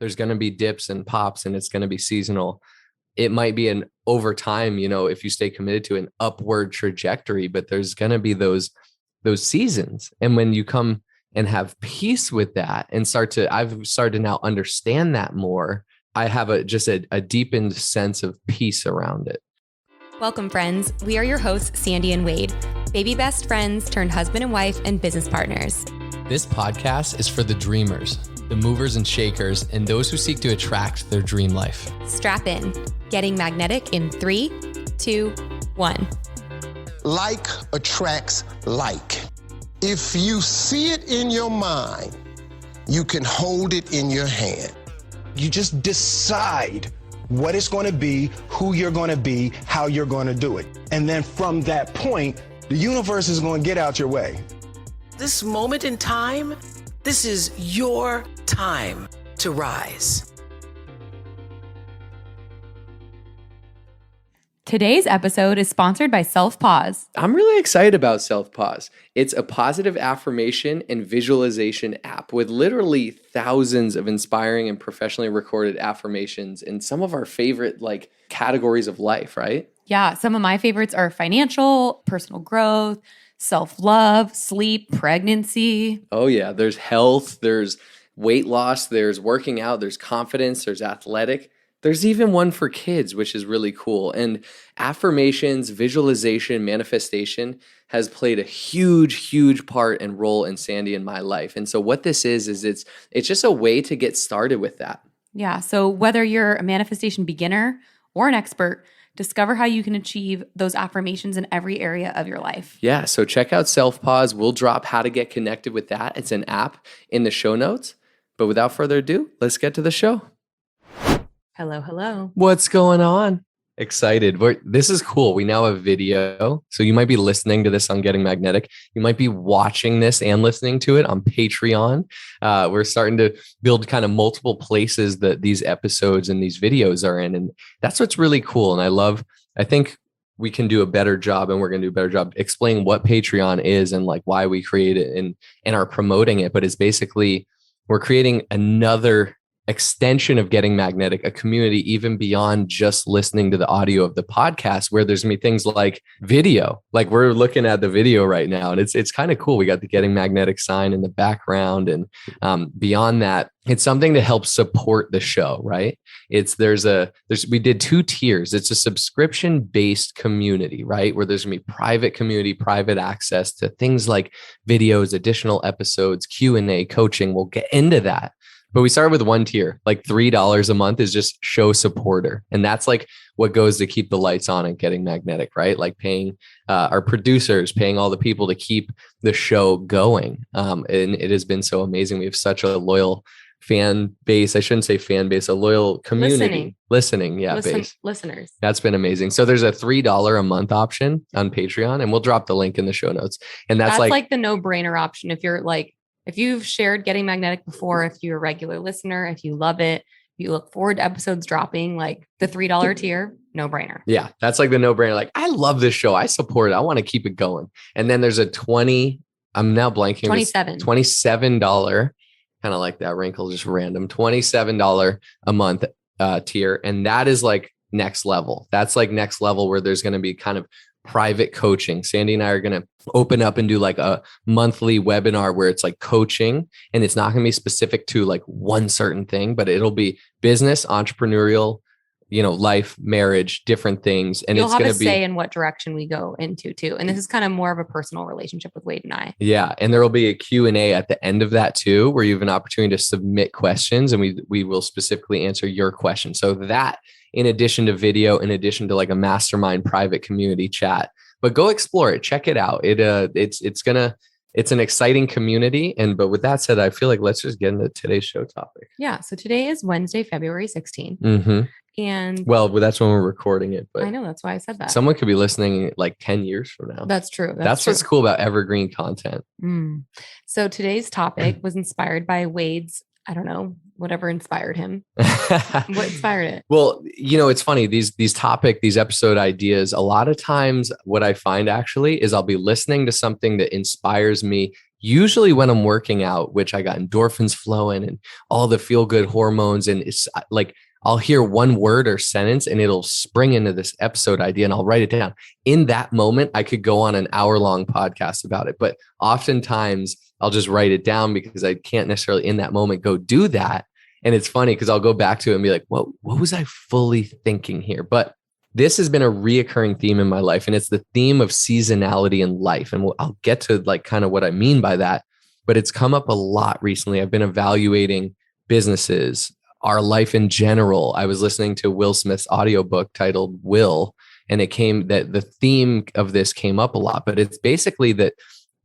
there's going to be dips and pops and it's going to be seasonal. It might be an over time, if you stay committed to an upward trajectory, but there's going to be those seasons. And when you come and have peace with that and I've started to now understand that more, I have a deepened sense of peace around it. Welcome, friends. We are your hosts, Sandy and Wade, baby best friends turned husband and wife and business partners. This podcast is for the dreamers, the movers and shakers, and those who seek to attract their dream life. Strap in. Getting magnetic in 3, 2, 1. Like attracts like. If you see it in your mind, you can hold it in your hand. You just decide what it's going to be, who you're going to be, how you're going to do it. And then from that point, the universe is going to get out your way. This moment in time, this is your time to rise. Today's episode is sponsored by Self Pause. I'm really excited about Self Pause. It's a positive affirmation and visualization app with literally thousands of inspiring and professionally recorded affirmations in some of our favorite categories of life, right? Yeah, some of my favorites are financial, personal growth, self-love, sleep, pregnancy. Oh yeah, there's health, there's weight loss, there's working out, there's confidence, there's athletic. There's even one for kids, which is really cool. And affirmations, visualization, manifestation has played a huge, huge part and role in Sandy and my life. And so what this is it's just a way to get started with that. Yeah. So whether you're a manifestation beginner or an expert, discover how you can achieve those affirmations in every area of your life. Yeah. So check out Self Pause. We'll drop how to get connected with that. It's an app in the show notes. But without further ado, let's get to the show. Hello, hello. What's going on? Excited. This is cool. We now have video. So you might be listening to this on Getting Magnetic. You might be watching this and listening to it on Patreon. We're starting to build kind of multiple places that these episodes and these videos are in. And that's what's really cool. And I think we can do a better job, and we're going to do a better job explaining what Patreon is and why we create it and are promoting it. But it's basically, we're creating another extension of Getting Magnetic, a community even beyond just listening to the audio of the podcast, where there's gonna be things like video. We're looking at the video right now, and it's kind of cool. We got the Getting Magnetic sign in the background, and beyond that, it's something to help support the show, right? We did 2 tiers. It's a subscription-based community, right? Where there's gonna be private community, private access to things like videos, additional episodes, Q&A, coaching. We'll get into that. But we started with 1 tier, $3 a month is just show supporter. And that's what goes to keep the lights on and Getting Magnetic, right? Paying our producers, paying all the people to keep the show going. And it has been so amazing. We have such a loyal fan base. I shouldn't say fan base, a loyal community. Listening. Yeah. Base. Listeners. That's been amazing. So there's a $3 a month option on Patreon, and we'll drop the link in the show notes. And that's the no-brainer option. If you've shared Getting Magnetic before, if you're a regular listener, if you love it, you look forward to episodes dropping, the $3 tier, no brainer. Yeah. That's the no brainer. I love this show. I support it. I want to keep it going. And then there's a I'm now blanking. $27, kind of like that wrinkle, just random, $27 a month tier. And that is next level. That's next level, where there's going to be kind of private coaching. Sandy and I are going to open up and do a monthly webinar where it's coaching, and it's not going to be specific to one certain thing, but it'll be business, entrepreneurial, life, marriage, different things. And you'll have a say in what direction we go into too. And this is kind of more of a personal relationship with Wade and I. Yeah. And there will be a Q&A at the end of that too, where you have an opportunity to submit questions, and we will specifically answer your question. So that, in addition to video, in addition to a mastermind private community chat, but go explore it, check it out. It's an exciting community. But with that said, I feel let's just get into today's show topic. Yeah. So today is Wednesday, February 16th. Mm-hmm. And that's when we're recording it. But I know, that's why I said that. Someone could be listening 10 years from now. That's true. That's what's cool about evergreen content. So today's topic was inspired by Wade's, whatever inspired him. What inspired it? Well, it's funny, these episode ideas, a lot of times what I find actually is I'll be listening to something that inspires me usually when I'm working out, which I got endorphins flowing and all the feel good hormones. And it's like, I'll hear one word or sentence and it'll spring into this episode idea and I'll write it down. In that moment, I could go on an hour-long podcast about it. But oftentimes I'll just write it down because I can't necessarily in that moment go do that. And it's funny because I'll go back to it and be like, what was I fully thinking here? But this has been a reoccurring theme in my life. And it's the theme of seasonality in life. And I'll get to like kind of what I mean by that. But it's come up a lot recently. I've been evaluating businesses, our life in general. I was listening to Will Smith's audiobook titled Will, and it came that the theme of this came up a lot, but it's basically that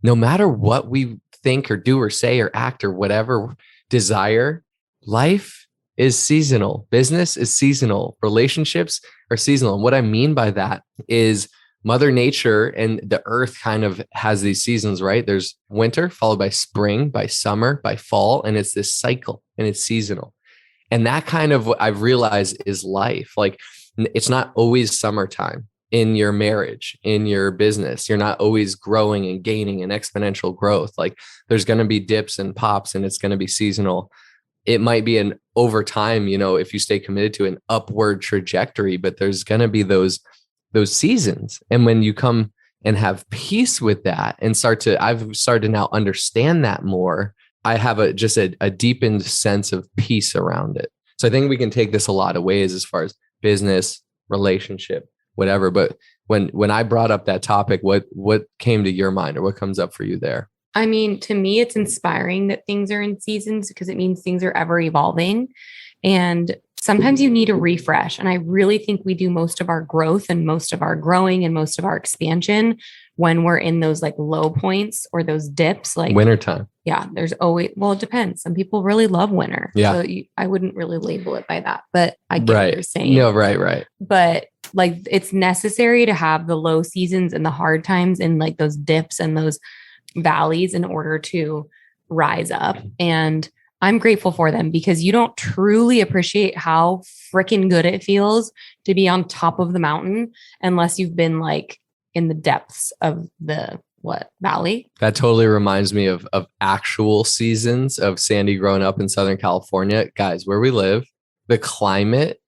no matter what we think or do or say or act or whatever desire, life is seasonal. Business is seasonal. Relationships are seasonal. And what I mean by that is Mother Nature and the earth kind of has these seasons, right? There's winter followed by spring, by summer, by fall, and it's this cycle and it's seasonal. And that kind of what I've realized is life. Like it's not always summertime in your marriage, in your business. You're not always growing and gaining and exponential growth. Like there's going to be dips and pops and it's going to be seasonal. It might be an over time, if you stay committed to an upward trajectory, but there's going to be those seasons. And when you come and have peace with that and I've started to now understand that more, I have a deepened sense of peace around it. So I think we can take this a lot of ways as far as business, relationship, whatever. But when I brought up that topic, what came to your mind or what comes up for you there? I mean, to me, it's inspiring that things are in seasons because it means things are ever evolving. And sometimes you need a refresh. And I really think we do most of our growth and most of our growing and most of our expansion when we're in those like low points or those dips, like wintertime. Yeah, there's always, well, it depends. Some people really love winter. Yeah. So I wouldn't really label it by that, but I get what you're saying. No, right. But like, it's necessary to have the low seasons and the hard times and like those dips and those valleys in order to rise up. And I'm grateful for them because you don't truly appreciate how freaking good it feels to be on top of the mountain unless you've been like in the depths of the valley. That totally reminds me of actual seasons of Sandy growing up in Southern California. Guys, where we live, the climate,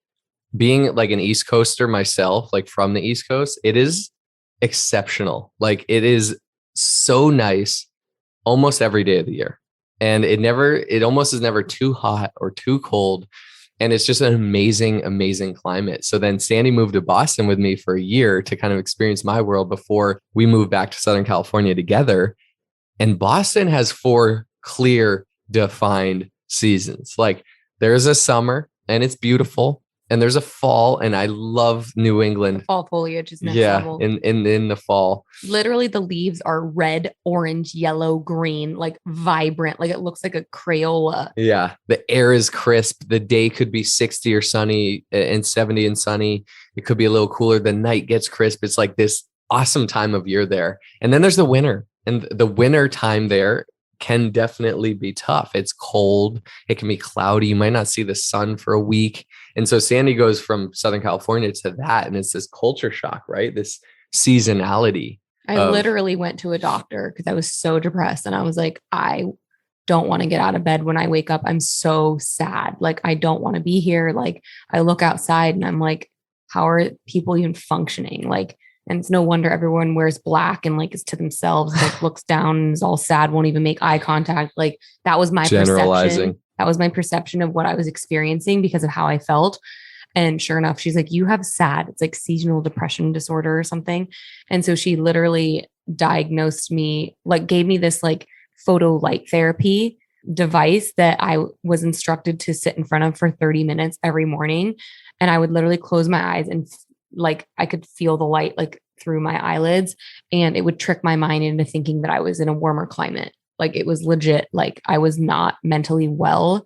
being like an East Coaster myself, like from the East Coast, it is exceptional. Like it is so nice almost every day of the year. And it almost is never too hot or too cold. And it's just an amazing, amazing climate. So then Sandy moved to Boston with me for a year to kind of experience my world before we moved back to Southern California together. And Boston has 4 clear, defined seasons. Like there's a summer and it's beautiful. And there's a fall, and I love New England. Fall foliage is next level. in the fall. Literally, the leaves are red, orange, yellow, green, like vibrant. Like it looks like a Crayola. Yeah, the air is crisp. The day could be 60 or sunny and 70 and sunny. It could be a little cooler. The night gets crisp. It's like this awesome time of year there. And then there's the winter, and the winter time there can definitely be tough. It's cold. It can be cloudy. You might not see the sun for a week. And so Sandy goes from Southern California to that. And it's this culture shock, right? This seasonality. I literally went to a doctor because I was so depressed. And I was like, I don't want to get out of bed when I wake up. I'm so sad. Like, I don't want to be here. Like, I look outside and I'm like, how are people even functioning? Like, and it's no wonder everyone wears black and like is to themselves, like looks down and is all sad, won't even make eye contact. Like that was my perception. That was my perception of what I was experiencing because of how I felt. And sure enough, she's like, you have SAD. It's like seasonal depression disorder or something. And so she literally diagnosed me, like gave me this like photo light therapy device that I was instructed to sit in front of for 30 minutes every morning. And I would literally close my eyes and like I could feel the light like through my eyelids, and it would trick my mind into thinking that I was in a warmer climate. Like it was legit. Like I was not mentally well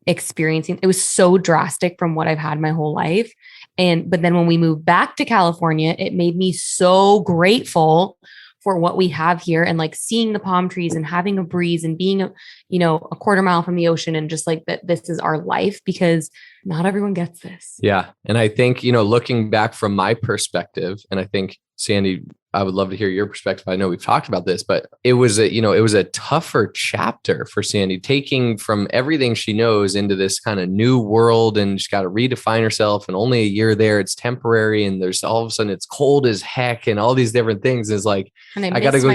experiencing. It was so drastic from what I've had my whole life. But then when we moved back to California, it made me so grateful for what we have here and like seeing the palm trees and having a breeze and being a quarter mile from the ocean and just like that this is our life, because not everyone gets this. Yeah. And I think, looking back from my perspective, and I think Sandy, I would love to hear your perspective. I know we've talked about this, but it was a tougher chapter for Sandy, taking from everything she knows into this kind of new world, and she's got to redefine herself. And only a year there, it's temporary, and there's all of a sudden it's cold as heck, and all these different things. Is like, and I got to go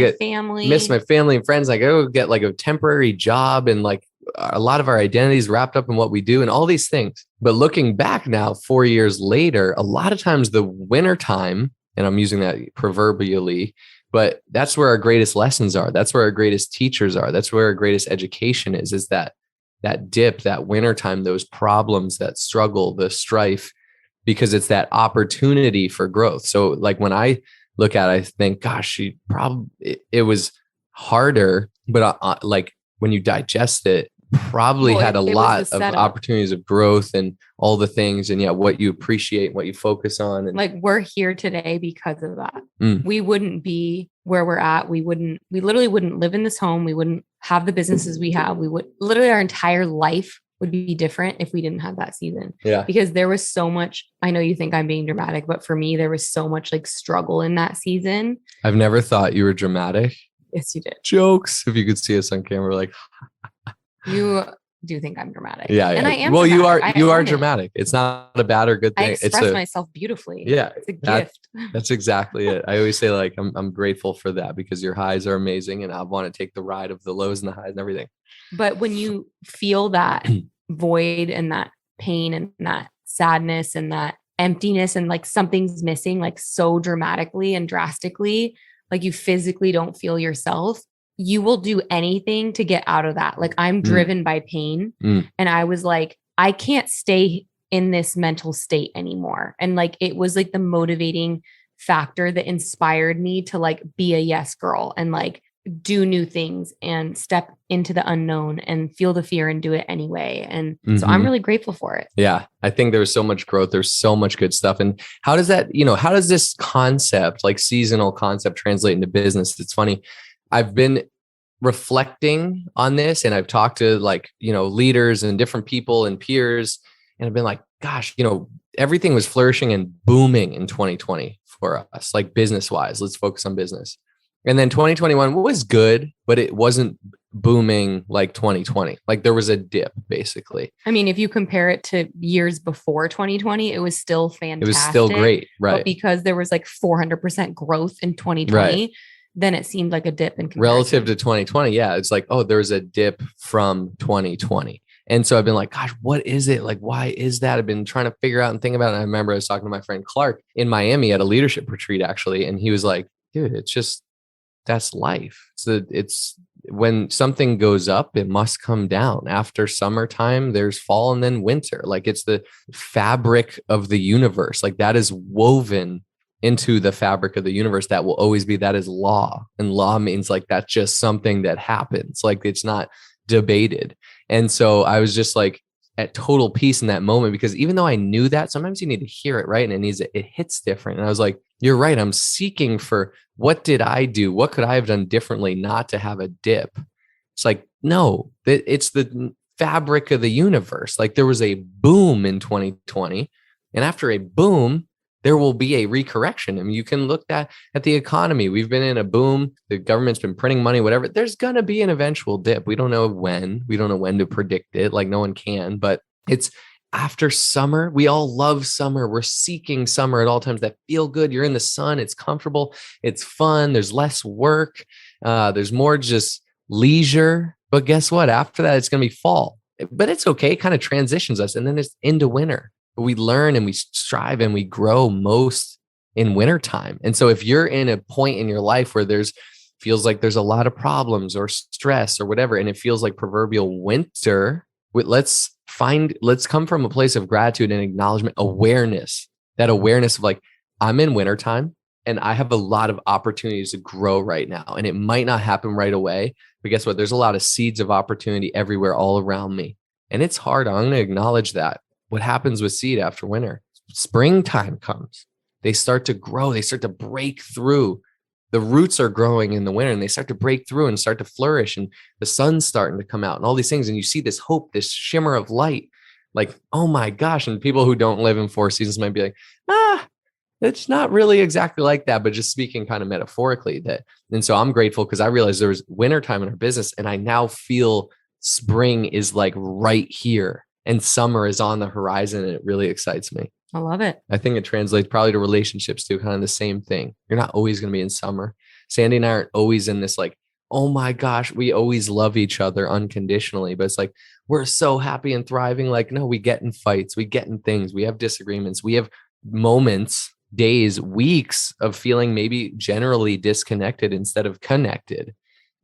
miss my family and friends. I got to go get like a temporary job, and like a lot of our identities wrapped up in what we do and all these things. But looking back now, 4 years later, a lot of times the winter time, and I'm using that proverbially, but that's where our greatest lessons are. That's where our greatest teachers are. That's where our greatest education is that dip, that wintertime, those problems, that struggle, the strife, because it's that opportunity for growth. So like when I look at it, I think, gosh, it was harder, but like when you digest it, probably had a lot of opportunities of growth and all the things, and what you appreciate, what you focus on. And like, we're here today because of that. We wouldn't be where we're at. We literally wouldn't live in this home. We wouldn't have the businesses we have. We would literally, our entire life would be different if we didn't have that season. Yeah. Because there was so much, I know you think I'm being dramatic, but for me, there was so much like struggle in that season. I've never thought you were dramatic. Yes, you did. Jokes. If you could see us on camera, like, you do think I'm dramatic. Yeah. And I am. Well, dramatic. you are dramatic. It's not a bad or good thing. I express myself beautifully. Yeah. It's a gift. That's exactly it. I always say, like, I'm grateful for that, because your highs are amazing, and I want to take the ride of the lows and the highs and everything. But when you feel that void and that pain and that sadness and that emptiness, and like something's missing, like so dramatically and drastically, like you physically don't feel yourself, you will do anything to get out of that. Like, I'm driven by pain. And I was like, I can't stay in this mental state anymore. And like, it was like the motivating factor that inspired me to like be a yes girl and like do new things and step into the unknown and feel the fear and do it anyway. And so I'm really grateful for it. Yeah. I think there's so much growth. There's so much good stuff. And how does that, how does this concept, like seasonal concept, translate into business? It's funny. I've been reflecting on this, and I've talked to like, leaders and different people and peers, and I've been like, gosh, everything was flourishing and booming in 2020 for us, like business wise. Let's focus on business. And then 2021 was good, but it wasn't booming like 2020. Like there was a dip, basically. I mean, if you compare it to years before 2020, it was still fantastic. It was still great, right? But because there was like 400% growth in 2020, right, then it seemed like a dip in comparison. Relative to 2020. Yeah. It's like, oh, there's a dip from 2020. And so I've been like, gosh, what is it? Like, why is that? I've been trying to figure out and think about it. And I remember I was talking to my friend Clark in Miami at a leadership retreat, actually. And he was like, dude, it's just, that's life. It's when something goes up, it must come down. After summertime, there's fall and then winter. Like it's the fabric of the universe. Like that is woven into the fabric of the universe. That will always be, that is law. And law means like, that's just something that happens. Like it's not debated. And so I was just like at total peace in that moment, because even though I knew that, sometimes you need to hear it, right? And it hits different. And I was like, you're right. I'm seeking for, what did I do? What could I have done differently not to have a dip? It's like, no, it's the fabric of the universe. Like there was a boom in 2020. And after a boom, there will be a recorrection. I mean, you can look at the economy. We've been in a boom. The government's been printing money, whatever. There's going to be an eventual dip. We don't know when. We don't know when to predict it. Like no one can, but it's after summer. We all love summer. We're seeking summer at all times. That feel good. You're in the sun. It's comfortable. It's fun. There's less work. There's more just leisure. But guess what? After that, it's going to be fall. But it's okay. It kind of transitions us. And then it's into winter. We learn and we strive and we grow most in wintertime. And so if you're in a point in your life where feels like there's a lot of problems or stress or whatever, and it feels like proverbial winter, let's come from a place of gratitude and acknowledgement, awareness, that awareness of like, I'm in wintertime and I have a lot of opportunities to grow right now. And it might not happen right away, but guess what? There's a lot of seeds of opportunity everywhere all around me. And it's hard. I'm going to acknowledge that. What happens with seed after winter? Springtime comes. They start to grow. They start to break through. The roots are growing in the winter and they start to break through and start to flourish. And the sun's starting to come out and all these things. And you see this hope, this shimmer of light, like, oh my gosh. And people who don't live in four seasons might be like, It's not really exactly like that, but just speaking kind of metaphorically that. And so I'm grateful because I realized there was wintertime in our business and I now feel spring is like right here and summer is on the horizon and it really excites me. I love it. I think it translates probably to relationships too, kind of the same thing. You're not always going to be in summer. Sandy and I aren't always in this like, oh my gosh, we always love each other unconditionally. But it's like, we're so happy and thriving. Like, no, we get in fights, we get in things, we have disagreements, we have moments, days, weeks of feeling maybe generally disconnected instead of connected.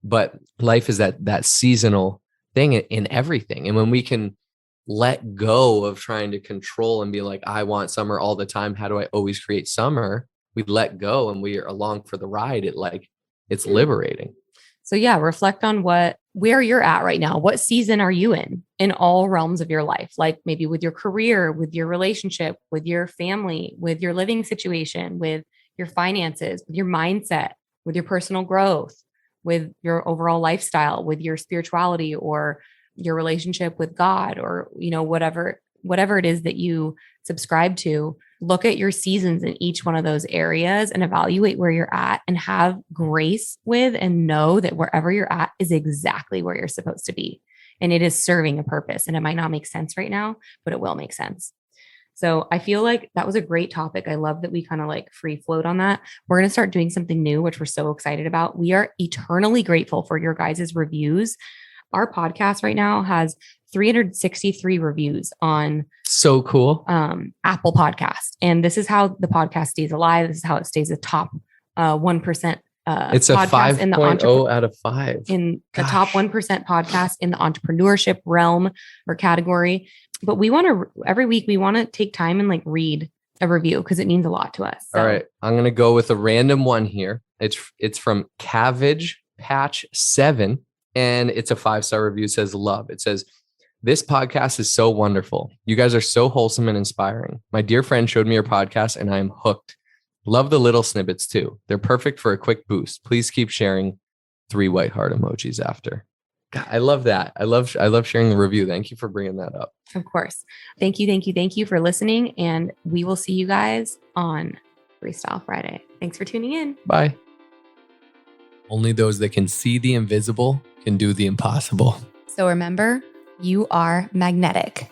But life is that seasonal thing in everything. And when we can let go of trying to control and be like, I want summer all the time, how do I always create summer? We let go and we are along for the ride. It's liberating. So yeah, reflect on where you're at right now. What season are you in all realms of your life? Like maybe with your career, with your relationship, with your family, with your living situation, with your finances, with your mindset, with your personal growth, with your overall lifestyle, with your spirituality or your relationship with God, or, whatever it is that you subscribe to. Look at your seasons in each one of those areas and evaluate where you're at and have grace with and know that wherever you're at is exactly where you're supposed to be. And it is serving a purpose. And it might not make sense right now, but it will make sense. So I feel like that was a great topic. I love that we kind of like free float on that. We're going to start doing something new, which we're so excited about. We are eternally grateful for your guys' reviews. Our podcast right now has 363 reviews on so cool. Apple Podcast. And this is how the podcast stays alive. This is how it stays a top 1%. It's a 5.0 out of 5 in the top 1% podcast in the entrepreneurship realm or category. But we want to every week we want to take time and like read a review because it means a lot to us. So. All right, I'm going to go with a random one here. It's from Cabbage Patch 7 and it's a 5-star review. It says love. It says, this podcast is so wonderful. You guys are so wholesome and inspiring. My dear friend showed me your podcast and I am hooked. Love the little snippets too. They're perfect for a quick boost. Please keep sharing 3 white heart emojis after. God, I love that. I love sharing the review. Thank you for bringing that up. Of course. Thank you for listening. And we will see you guys on Freestyle Friday. Thanks for tuning in. Bye. Only those that can see the invisible can do the impossible. So remember, you are magnetic.